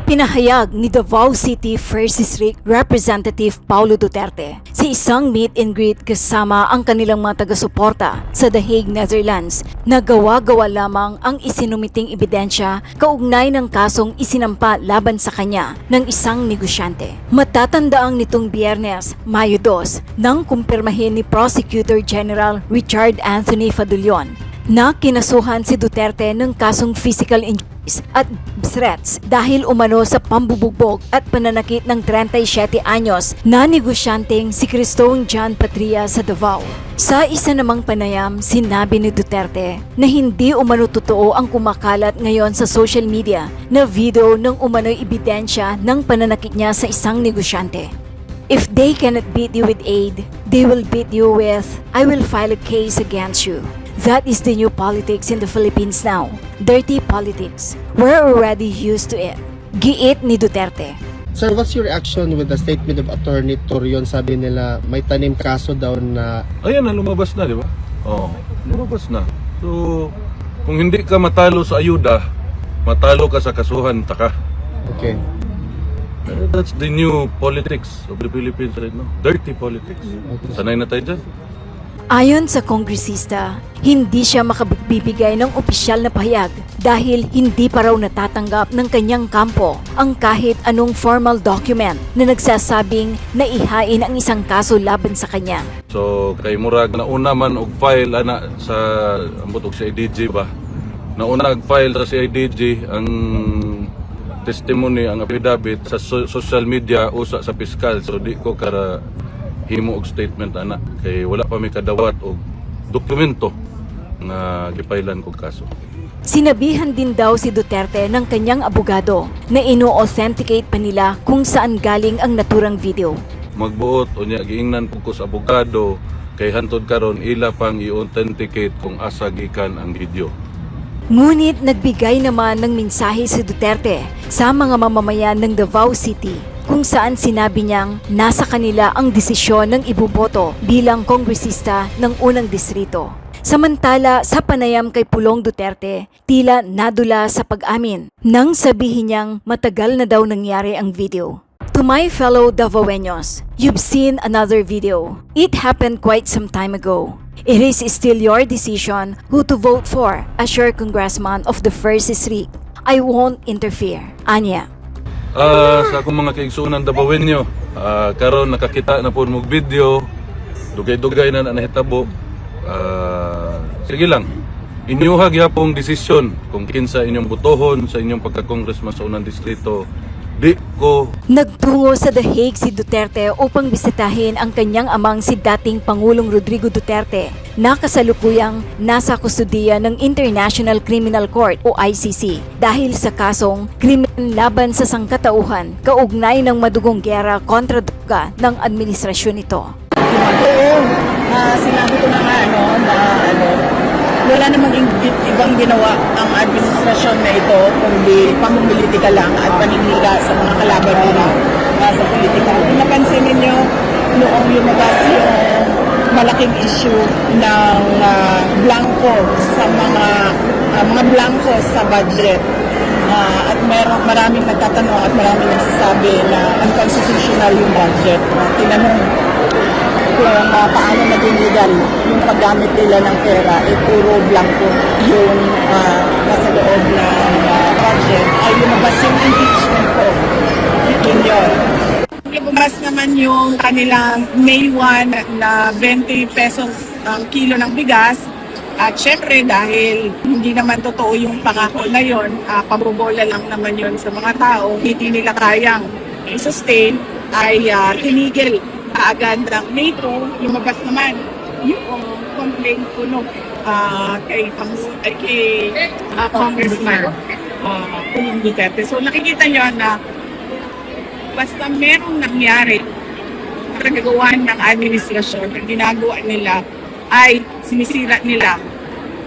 Ipinahayag ni Davao City 1st District Representative Paulo Duterte sa isang meet and greet kasama ang kanilang mga taga-suporta sa The Hague, Netherlands na gawa-gawa lamang ang isinumiting ebidensya kaugnay ng kasong isinampa laban sa kanya ng isang negosyante. Matatandaang nitong Biyernes, Mayo 2, nang kumpirmahin ni Prosecutor General Richard Anthony Fadulion na kinasuhan si Duterte ng kasong physical injuries at threats dahil umano sa pambubugbog at pananakit ng 37 anyos na negosyanteng si Cristong John Patria sa Davao. Sa isa namang panayam, sinabi ni Duterte na hindi umano totoo ang kumakalat ngayon sa social media na video ng umano'y ebidensya ng pananakit niya sa isang negosyante. If they cannot beat you with aid, they will beat you with, I will file a case against you. That is the new politics in the Philippines now. Dirty politics. We're already used to it. Giit ni Duterte. Sir, what's your reaction with the statement of Attorney Torion? Sabi nila may tanim kaso daw na... Ayan na, lumabas na, di ba? Oo, lumabas na. So, kung hindi ka matalo sa ayuda, matalo ka sa kasuhan, taka. Okay. That's the new politics of the Philippines right now. Dirty politics. Sanay na tayo dyan. Ayon sa kongresista, hindi siya makapagbibigay ng opisyal na pahayag dahil hindi pa raw natatanggap ng kanyang kampo ang kahit anong formal document na nagsasabing na ihain ang isang kaso laban sa kanya. So, kay Murag, nauna man og file ana sa ambot og CIDG ba? Nauna nag-file sa CIDG ang testimony, ang affidavit sa social media usa sa piskal. So, di ko kara himo og statement ana kay wala pa may kadawat og dokumento nga gipailan kog kaso. Sinabihan din daw si Duterte ng kanyang abogado na ino-authenticate pa nila kung saan galing ang naturang video. Magbuot unya giingnan ko sa abogado kay hantod karon ila pang i-authenticate kung asa gikan ang video. Ngunit nagbigay naman ng mensahe si Duterte sa mga mamamayan ng Davao City kung saan sinabi niyang nasa kanila ang desisyon ng ibuboto bilang kongresista ng unang distrito. Samantala, sa panayam kay Pulong Duterte, tila nadula sa pag-amin nang sabihin niyang matagal na daw nangyari ang video. To my fellow Davaoeños, you've seen another video. It happened quite some time ago. It is still your decision who to vote for as your congressman of the 1st District. I won't interfere. Anya. Sa akong mga kaigsunan Davaoeño, karon nakakita na po mong video, dugay-dugay na nahitabo. Sige lang, inyuhag yapong desisyon kung kinsa inyong butohon sa inyong pagka-congressman sa unang distrito. Di ko. Nagtungo sa The Hague si Duterte upang bisitahin ang kanyang amang si dating Pangulong Rodrigo Duterte na kasalukuyang nasa kustudiya ng International Criminal Court o ICC dahil sa kasong krimen laban sa sangkatauhan kaugnay ng madugong giyera kontra droga ng administrasyon nito. Sinabi ko na nga wala namang ibang ginawa ang administrasyon na ito kundi pamumulitika lang at paninira sa mga kalaban nila sa politika. Kung napansin ninyo, noong lumabas yung malaking issue ng blanco sa mga blanco sa budget at maraming nagtatanong at maraming nagsasabi na unconstitutional yung budget. Tinanong kung paano naging legal yung paggamit nila ng pera, puro blanco yung nasa loob ng budget, ay lumabas yung impeachment ko. Yun yun. Lumabas naman yung kanilang May 1 na 20 pesos ang kilo ng bigas. At syempre dahil hindi naman totoo yung pangako na yun, pabobola lang naman yun sa mga tao, hindi nila kayang i-sustain, ay tinigil agad ng May 2, lumabas naman yung complaint ko kay Congressman Pulong Duterte. So nakikita nyo na basta merong nangyari pagkagawa ng administrasyon, ang ginagawa nila ay sinisira nila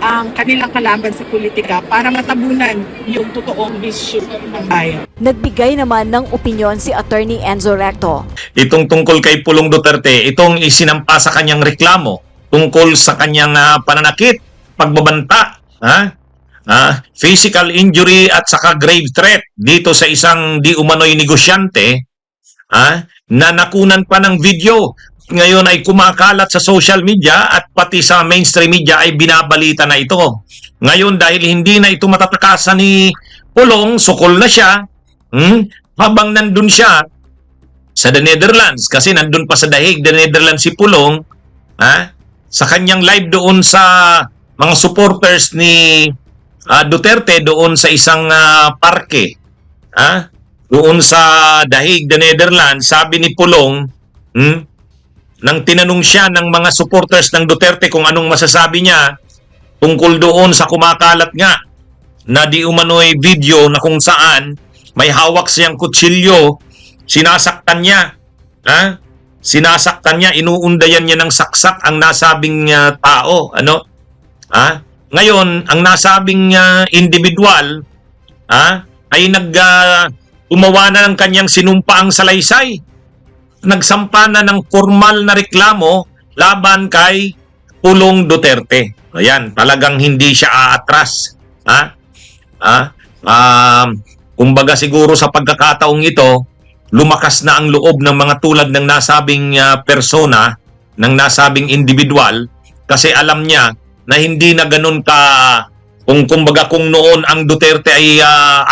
ang kanilang kalaban sa politika para matabunan yung totoong issue ng bayan. Nagbigay naman ng opinyon si Attorney Enzo Recto. Itong tungkol kay Pulong Duterte, itong isinampa sa kanyang reklamo tungkol sa kanyang pananakit, pagbabanta, physical injury at saka grave threat dito sa isang di umano'y negosyante na nakunan pa ng video. Ngayon ay kumakalat sa social media at pati sa mainstream media ay binabalita na ito. Ngayon dahil hindi na ito matatakasan ni Pulong, sukol na siya habang nandun siya sa the Netherlands, kasi nandun pa sa The Hague, the Netherlands si Pulong, sa kanyang live doon sa mga supporters ni Duterte doon sa isang parke, doon sa The Hague, the Netherlands. Sabi ni Pulong, nang tinanong siya ng mga supporters ng Duterte kung anong masasabi niya tungkol doon sa kumakalat nga na di umano'y video na kung saan may hawak siyang kutsilyo, sinasaktan niya, sinasaktan niya, inuundayan niya ng saksak ang nasabing tao, Ngayon, ang nasabing individual ay gumawa na ng kanyang sinumpaang salaysay. Nagsampa na ng formal na reklamo laban kay Pulong Duterte. Ayan, talagang hindi siya aatras. Kumbaga siguro sa pagkakataong ito, lumakas na ang loob ng mga tulad ng nasabing persona, ng nasabing individual, kasi alam niya na hindi na ganun kumbaga kung noon ang Duterte ay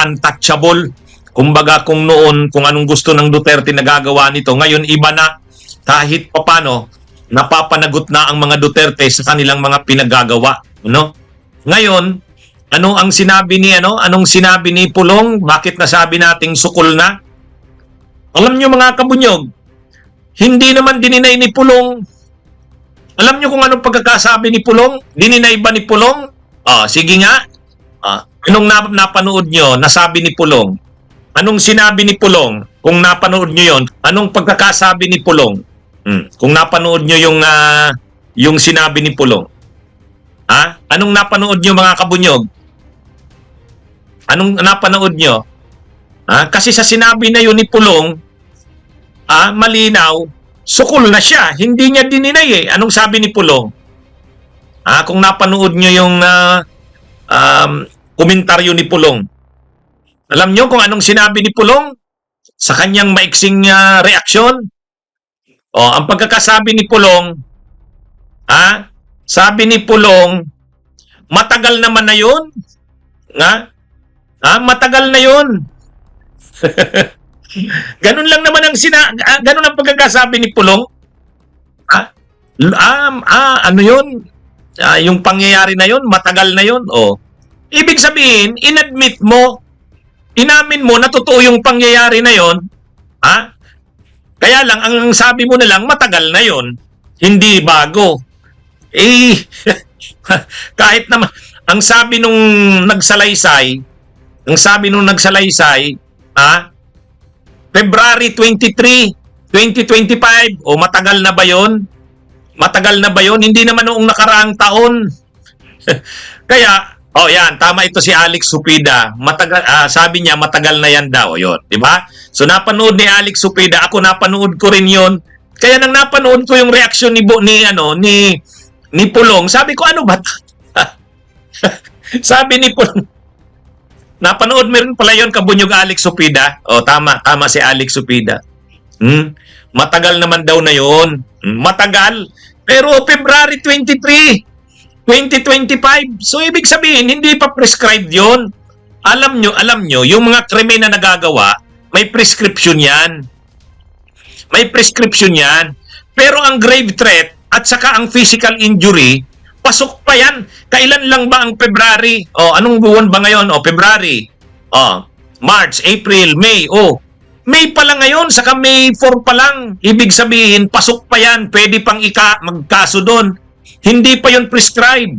untouchable, kumbaga kung noon kung anong gusto ng Duterte nagagawa nito, ngayon iba na, kahit papano napapanagot na ang mga Duterte sa kanilang mga pinagagawa, Ngayon, anong sinabi ni Pulong? Bakit nasabi nating sukol na? Alam niyo mga kabunyog, hindi naman dininay ni Pulong. Alam niyo kung anong pagkakasabi ni Pulong? Dininay ba ni Pulong? Sige nga. Anong napanood niyo? Nasabi ni Pulong. Anong sinabi ni Pulong? Kung napanood niyo yon, anong pagkakasabi ni Pulong? Kung napanood niyo yung sinabi ni Pulong. Anong napanood niyo mga kabunyog? Anong napanood niyo? Kasi sa sinabi na yun ni Pulong, malinaw, sukol na siya. Hindi niya dininay Anong sabi ni Pulong? Kung napanood niyo yung komentaryo ni Pulong, alam niyo kung anong sinabi ni Pulong sa kanyang maiksing reaksyon? Ang pagkakasabi ni Pulong, sabi ni Pulong, matagal naman na yun. Matagal na yun. Ganun lang naman ganun ang pagkakasabi ni Pulong. Ano yun? Yung pangyayari na yun, matagal na yun. Ibig sabihin, inamin mo na totoo yung pangyayari na yun. Kaya lang, ang sabi mo na lang, matagal na yun. Hindi bago. Kahit naman, ang sabi nung nagsalaysay, February 23, 2025, matagal na ba yun? Matagal na ba yun? Hindi naman noong nakaraang taon. Kaya, yan, tama ito si Alex Supida. Sabi niya, matagal na yan daw. Yun, di ba? So, napanood ni Alex Supida. Ako, napanood ko rin yun. Kaya nang napanood ko yung reaksyon ni Pulong, sabi ko, ano ba? Sabi ni Pulong, napanood mo rin pala yun, kabunyog Alex Supida. Tama si Alex Supida. Matagal naman daw na yun. Matagal. Pero February 23, 2025. So, ibig sabihin, hindi pa prescribed yun. Alam nyo, yung mga krimen na nagagawa, may prescription yan. May prescription yan. Pero ang grave threat at saka ang physical injury, pasok pa yan. Kailan lang ba ang February? Anong buwan ba ngayon? February. March, April, May. May pa lang ngayon, saka May 4 pa lang. Ibig sabihin, pasok pa yan. Pwede pang magkaso doon. Hindi pa yun prescribed.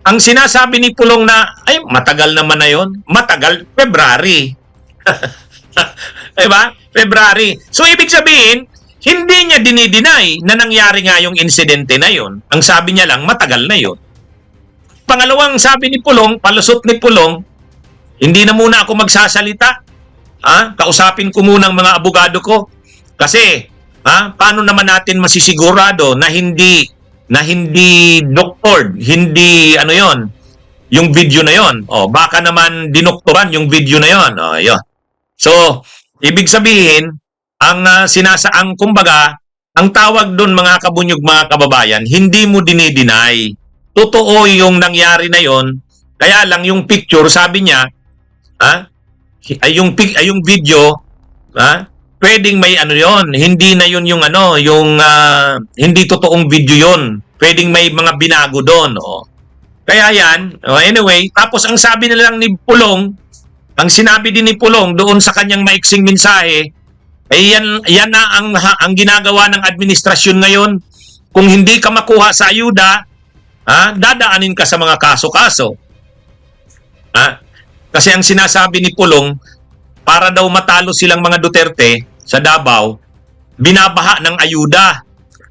Ang sinasabi ni Pulong na, matagal naman na yun. Matagal, February. Diba? February. So, ibig sabihin, hindi niya dinideny na nangyari nga yung insidente na yun. Ang sabi niya lang, matagal na yun. Pangalawang sabi ni Pulong, palusot ni Pulong, hindi na muna ako magsasalita. Kausapin ko muna ang mga abogado ko. Kasi, paano naman natin masisigurado na hindi doctored, hindi yung video na yon. Baka naman dinoktoran yung video na yon. Yun. So, ibig sabihin, ang kumbaga, ang tawag doon mga kabunyog, mga kababayan, hindi mo dinideny. Totoo yung nangyari na yon. Kaya lang yung picture, sabi niya, yung video, pwedeng may ano yon, hindi na yun yung hindi totoong video yon. Pwedeng may mga binago doon. Kaya yan, anyway, tapos ang sabi na lang ni Pulong, ang sinabi din ni Pulong doon sa kanyang maiksing mensahe, yan na ang ginagawa ng administrasyon ngayon. Kung hindi ka makuha sa ayuda, dadaanin ka sa mga kaso-kaso. Kasi ang sinasabi ni Pulong, para daw matalo silang mga Duterte sa Davao, binabaha ng ayuda.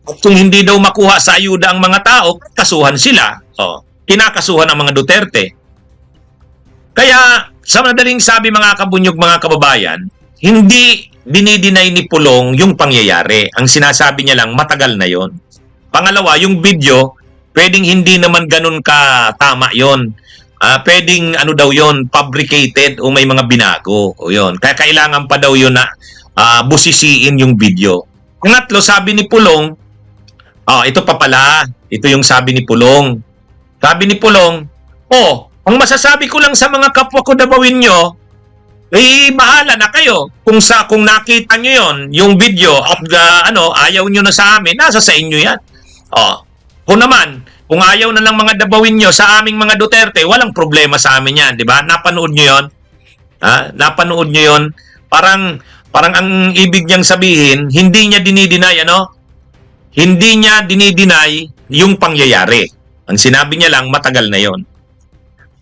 At kung hindi daw makuha sa ayuda ang mga tao, kasuhan sila. Kinakasuhan ang mga Duterte. Kaya, sa madaling sabi mga kabunyog, mga kababayan, hindi dinidinay ni Pulong yung pangyayari. Ang sinasabi niya lang, matagal na yon. Pangalawa, yung video, pwedeng hindi naman ganun ka tama yon. Pwedeng daw yon, fabricated o may mga binago. Yun. Kaya kailangan pa daw yun na busisiin yung video. Pangatlo, sabi ni Pulong, ito pa pala, ito yung sabi ni Pulong. Sabi ni Pulong, ang masasabi ko lang sa mga kapwa ko Dabawin nyo, bahala na kayo. Kung nakita nyo yon, yung video of ayaw nyo na sa amin, nasa sa inyo yan. Kung ayaw na lang mga Dabawin nyo sa aming mga Duterte, walang problema sa amin yan, di ba? Napanood nyo yon? Napanood nyo yon? Parang ang ibig niyang sabihin, hindi niya dinideny, hindi niya dinideny yung pangyayari. Ang sinabi niya lang, matagal na yon.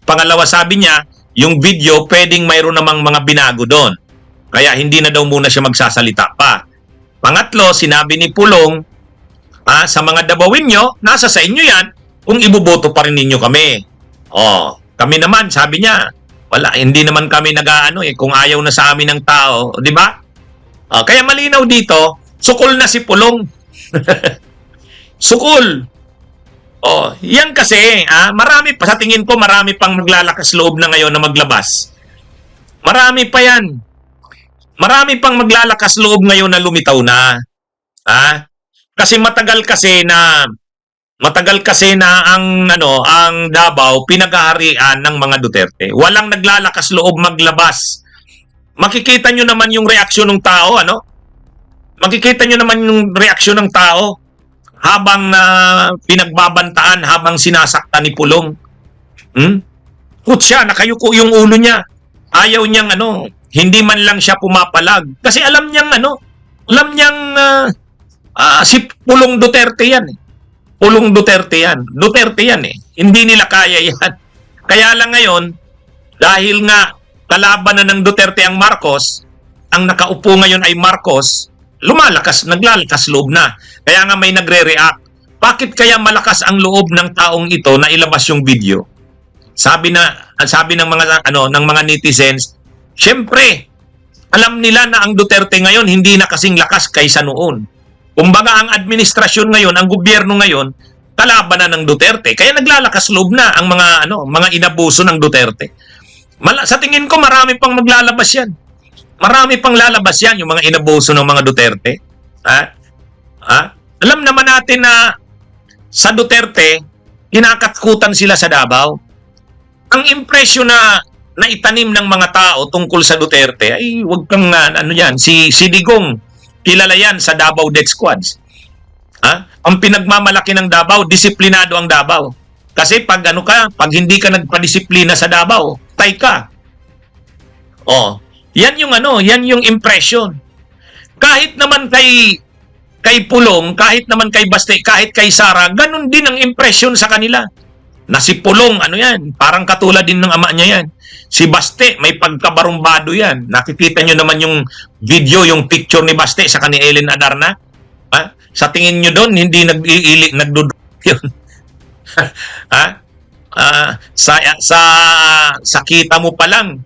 Pangalawa, sabi niya, yung video, pwedeng mayroon namang mga binago doon. Kaya hindi na daw muna siya magsasalita pa. Pangatlo, sinabi ni Pulong, sa mga Dabawin nyo, nasa sa inyo yan, kung iboboto pa rin ninyo kami. Kami naman, sabi niya, wala, hindi naman kami kung ayaw na sa amin ng tao, di ba? Kaya malinaw dito, sukol na si Pulong. Sukol. Yan kasi, marami pa, sa tingin ko, marami pang maglalakas loob na ngayon na maglabas. Marami pa yan. Marami pang maglalakas loob ngayon na lumitaw na. Kasi matagal kasi na ang Davao pinag-aharian ng mga Duterte. Walang naglalakas loob maglabas. Makikita nyo naman yung reaksyon ng tao, Makikita nyo naman yung reaksyon ng tao habang pinagbabantaan, habang sinasaktan ni Pulong. Siya, nakayuko yung ulo niya. Ayaw niyang hindi man lang siya pumapalag. Kasi alam niyang si Pulong Duterte yan. Pulong Duterte yan. Duterte yan eh. Hindi nila kaya yan. Kaya lang ngayon, dahil nga kalaban na ng Duterte ang Marcos, ang nakaupo ngayon ay Marcos, naglalakas loob na. Kaya nga may nagre-react. Bakit kaya malakas ang loob ng taong ito na ilabas yung video? Sabi ng mga netizens, syempre, alam nila na ang Duterte ngayon hindi na kasing lakas kaysa noon. Kumbaga ang administrasyon ngayon, ang gobyerno ngayon, kalaban na ng Duterte. Kaya naglalakas loob na ang mga inabuso ng Duterte. Sa tingin ko marami pang maglalabas yan. Marami pang lalabas yan, yung mga inabuso ng mga Duterte. Alam naman natin na sa Duterte, kinakatkutan sila sa Davao. Ang impresyon na itanim ng mga tao tungkol sa Duterte, ay wag kang si Digong, kilala yan sa Davao Death Squads. Ang pinagmamalaki ng Davao, disiplinado ang Davao. Kasi pag hindi ka nagpadisiplina sa Davao, tay ka. Yan yung impression. Kahit naman kay Pulong, kahit naman kay Baste, kahit kay Sara, ganun din ang impression sa kanila. Na si Pulong, parang katulad din ng ama niya yan. Si Baste, may pagkabarumbado yan. Nakikita nyo naman yung video, yung picture ni Baste sa ni Ellen Adarna. Sa tingin nyo doon, hindi nagduduk yun. Sa kita mo pa lang,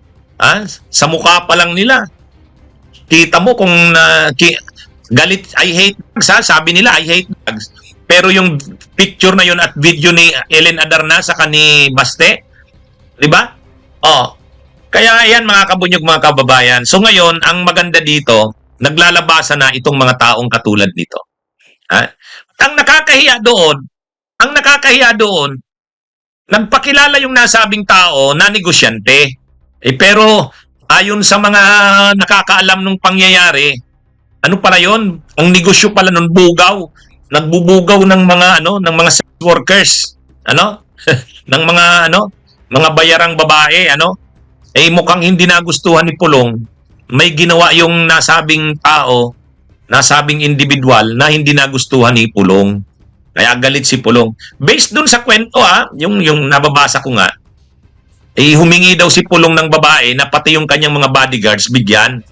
sa mukha pa lang nila, kita mo kung galit, I hate drugs, sabi nila, I hate drugs. Pero yung picture na yun at video ni Ellen Adarna sa ni Baste, Di ba? Oh. Kaya yan mga kabunyog, mga kababayan. So ngayon, ang maganda dito, naglalabasan na itong mga taong katulad nito. Ha? At ang nakakahiya doon, nagpakilala yung nasabing tao na negosyante. Pero ayon sa mga nakakaalam ng pangyayari, ano pala yon? Ang negosyo pala nun bugaw. Nagbubugaw ng mga sex workers, ng mga bayarang babae, mukhang hindi nagustuhan ni Pulong. May ginawa yung nasabing tao, nasabing individual na hindi nagustuhan ni Pulong. Kaya galit si Pulong. Based dun sa kwento yung nababasa ko nga, humingi daw si Pulong ng babae na pati yung kanyang mga bodyguards bigyan.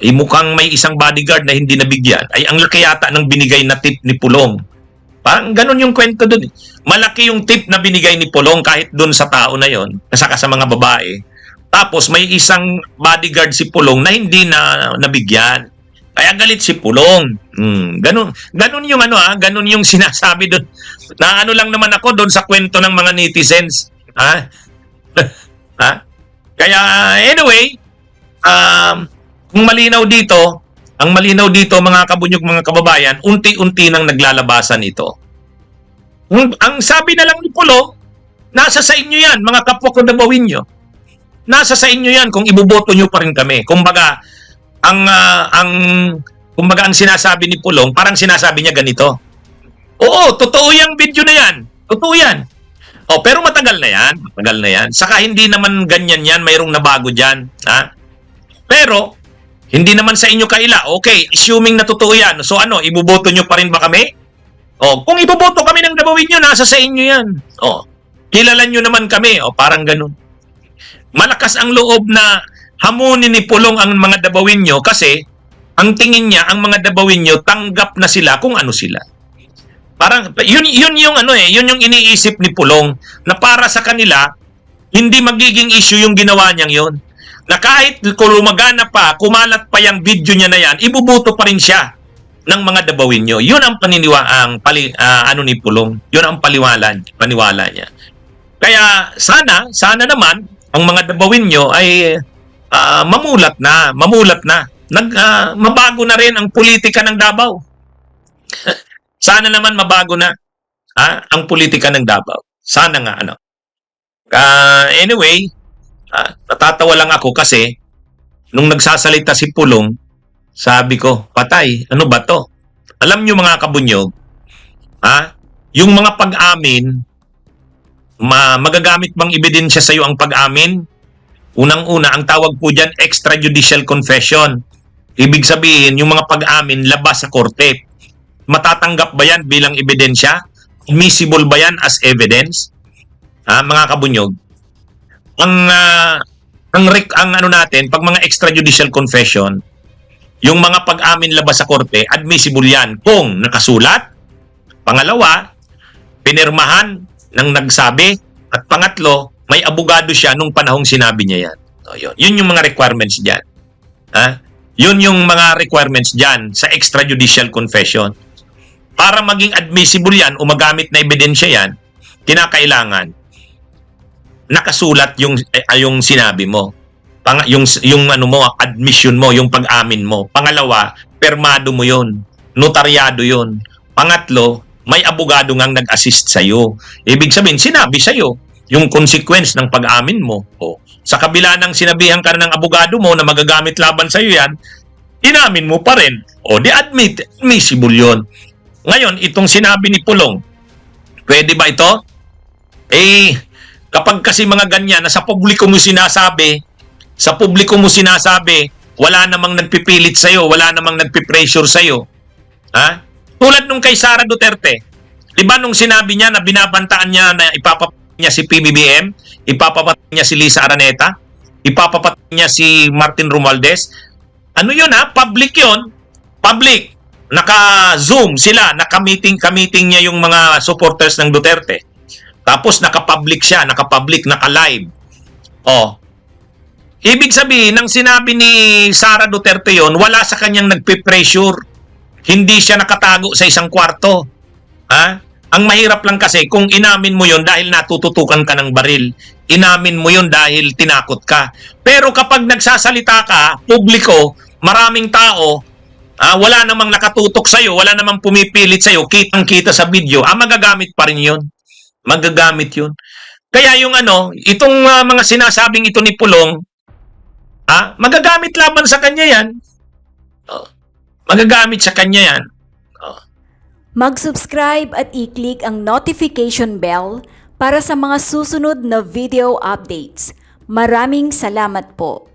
Mukhang may isang bodyguard na hindi nabigyan. Ay ang laki yata ng binigay na tip ni Pulong. Parang ganun yung kwento dun. Malaki yung tip na binigay ni Pulong kahit dun sa tao na yon, saka sa mga babae. Tapos may isang bodyguard si Pulong na hindi na nabigyan. Kaya galit si Pulong. Ganun yung ganun yung sinasabi doon. Na lang naman ako doon sa kwento ng mga netizens. Kaya anyway, ang malinaw dito mga kabunyog, mga kababayan, unti-unti nang naglalabasan ito. Ang sabi na lang ni Pulong, nasa sa inyo yan, mga kapwa ko Dabawin nyo. Nasa sa inyo yan kung iboboto nyo pa rin kami. Kumbaga, ang sinasabi ni Pulong, parang sinasabi niya ganito. Oo, totoo yung video na yan. Totoo yan. Pero matagal na yan. Saka hindi naman ganyan yan, mayroong nabago dyan. Pero, hindi naman sa inyo kaila. Okay, assuming na totoo yan. So iboboto nyo pa rin ba kami? Kung iboboto kami ng Dabawin nyo, nasa sa inyo yan. Kilala nyo naman kami. Parang ganun. Malakas ang loob na hamunin ni Pulong ang mga Dabawin nyo kasi ang tingin niya, ang mga Dabawin nyo, tanggap na sila kung ano sila. Parang, yun yung iniisip ni Pulong na para sa kanila, hindi magiging issue yung ginawa niyang yun. Na kahit kulumagana pa, kumalat pa yung video niya na yan, ibubuto pa rin siya ng mga Dabawin nyo. Yun ang ni Pulong. Yun ang paniwala niya. Kaya sana naman, ang mga Dabawin nyo ay mamulat na. Mabago na rin ang politika ng Davao. Sana naman mabago na ang politika ng Davao. Sana nga anyway, natatawa lang ako kasi nung nagsasalita si Pulong, sabi ko, patay, ano ba to? Alam nyo mga kabunyog, yung mga pag-amin, magagamit bang ebidensya sa iyo ang pag-amin? Unang-una, ang tawag po dyan, extrajudicial confession. Ibig sabihin, yung mga pag-amin labas sa korte. Matatanggap ba yan bilang ebidensya? Admissible ba yan as evidence? Mga kabunyog, pag mga extrajudicial confession, yung mga pag-amin labas sa korte, admissible yan kung nakasulat. Pangalawa, pinirmahan ng nagsabi. At pangatlo, may abogado siya nung panahong sinabi niya yan. Yun yung mga requirements dyan. Yun yung mga requirements dyan sa extrajudicial confession. Para maging admissible yan o magamit na ebidensya yan, kinakailangan nakasulat yung sinabi mo. Yung admission mo, yung pag-amin mo. Pangalawa, permado mo yun. Notaryado yun. Pangatlo, may abogado ngang nag-assist sa'yo. Ibig sabihin, sinabi sa'yo yung consequence ng pag-amin mo. Sa kabila ng sinabihan ka ng abogado mo na magagamit laban sa'yo yan, inamin mo pa rin. Di admissible yun. Ngayon, itong sinabi ni Pulong, pwede ba ito? Kapag kasi mga ganyan na sa publiko mo sinasabi, wala namang nagpipilit sa'yo, wala namang nagpipressure sa'yo. Tulad nung kay Sara Duterte. Di ba nung sinabi niya na binabantaan niya na ipapapatay niya si PBBM, ipapapatay niya si Lisa Araneta, ipapapatay niya si Martin Romualdez. Ano yun Public yun. Public. Naka-Zoom sila, naka-meeting niya yung mga supporters ng Duterte. Tapos naka-public siya, naka-live. Ibig sabihin, nang sinabi ni Sara Duterte yon, wala sa kanyang nagpipressure. Hindi siya nakatago sa isang kwarto. Ang mahirap lang kasi kung inamin mo yon dahil natututukan ka ng baril. Inamin mo yon dahil tinakot ka. Pero kapag nagsasalita ka, publiko, maraming tao, wala namang nakatutok sa'yo, wala namang pumipilit sa'yo, kitang-kita sa video, magagamit pa rin yun. Magagamit yun. Kaya yung itong mga sinasabing ito ni Pulong, magagamit laban sa kanya yan. Magagamit sa kanya yan. Mag-subscribe at i-click ang notification bell para sa mga susunod na video updates. Maraming salamat po.